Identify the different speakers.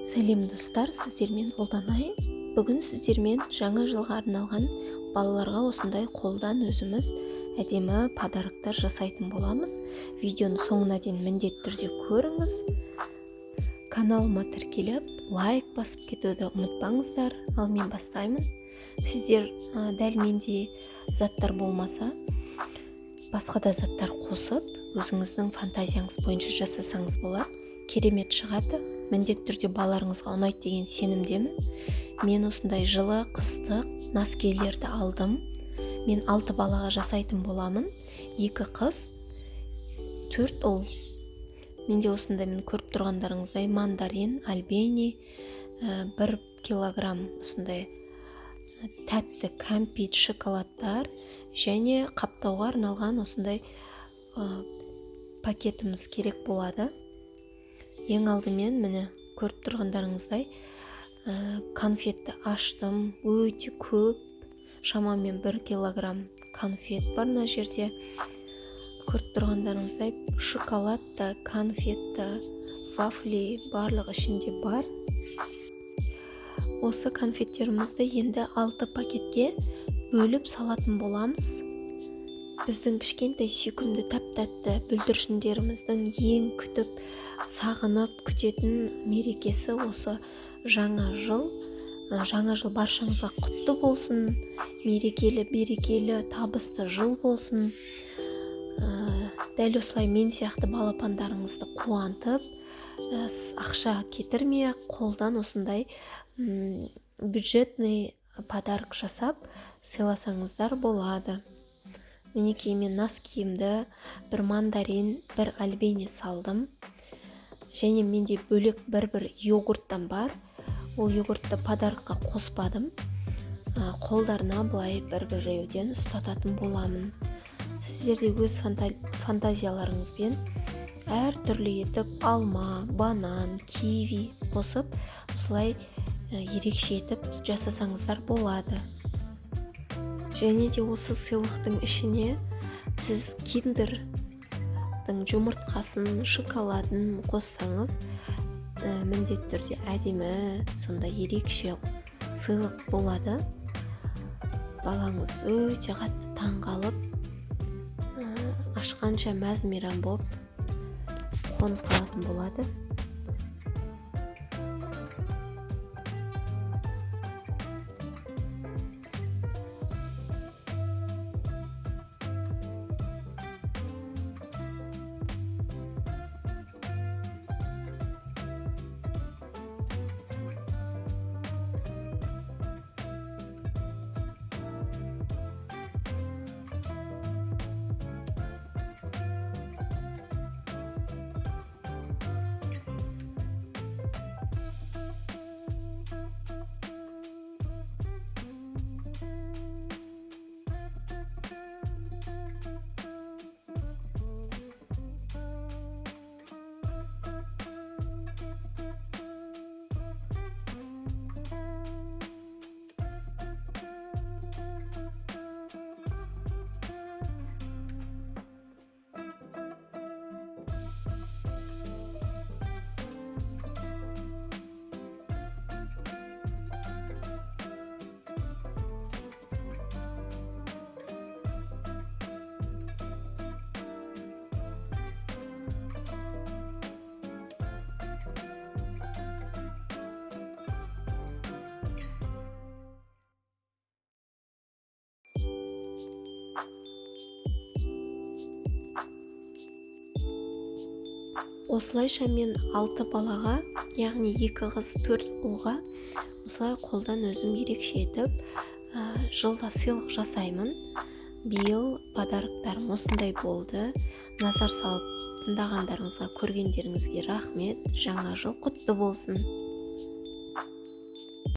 Speaker 1: Сәлем достар, сіздермен Ұлданай. Бүгін сіздермен жаңа жылға арналған балаларға осындай қолдан өзіміз әдемі подарктар жасайтын боламыз. Видеоны соңына дейін міндетті түрде көріңіз. Каналыма тіркеліп, лайк басып кетуді ұмытпаңыздар. Ал мен бастаймын. Сіздер дәл менде заттар болмаса, басқа да заттар қосып, өзіңіздің фантазияңыз бойынша жасасаңыз болады. Керемет шығады. Міндетті түрде балаларыңызға ұнайды деген сенімдемін. Мен осындай жылы қыстық носкилерді алдым. Мен 6 балаға жасайтын боламын. 2 қыз, 4 ұл. Менде осындай мен көріп тұрғандарыңыздай мандарин, альбени, 1 килограмм осындай тәтті кәмпит, шоколадтар және қаптауға арналған осындай пакетіміз керек болады. Ең алдымен міне көріп тұрғандарыңыздай конфетті аштым, өте көп, шамамен 1 килограмм конфет бар мына жерде. Көріп тұрғандарыңыздай шоколадта, конфетті, вафли барлығы ішінде бар. Осы конфеттерімізді енді 6 пакетке бөліп салатын боламыз. Біздің кішкентай сүйкімді тәп-тәтті бүлдіршіндеріміздің ең күтіп сағынып күтетін мерекесі осы жаңа жыл. Жаңа жыл баршаңызға құтты болсын, мерекелі, берекелі, табысты жыл болсын. Дәл осылай мен сияқты балапандарыңызды қуантып, ақша кетірмей, қолдан осындай бюджетный подарок жасап сыйласаңыздар болады. Мінекей мен носкиімді, 1 мандарин, 1 альбени салдым. Және менде бөлек бір йогурттан бар. Ол йогуртты подаркқа қоспадым. Қолдарына былай бір-біреуден ұстататын боламын. Сіздерде өз фантазияларыңызбен әр түрлі етіп алма, банан, киви қосып, осылай ерекше етіп жасасаңыздар болады. Және де осы сыйлықтың ішіне сіз киндердің жұмыртқасын, шоколадын қоссаңыз, міндетті түрде әдемі, сонда ерекше сыйлық болады. Балаңыз өте қатты таңғалып, ашқанша мәз-мейрам болып қонып қалатын болады. Осылайша мен 6 балаға, яғни 2 қыз, 4 ұлға осылай қолдан өзім ерекше етіп, жылда сыйлық жасаймын. Биыл подарктарым осындай болды. Назар салып тыңдағандарыңызға, көргендеріңізге рахмет. Жаңа жыл құтты болсын.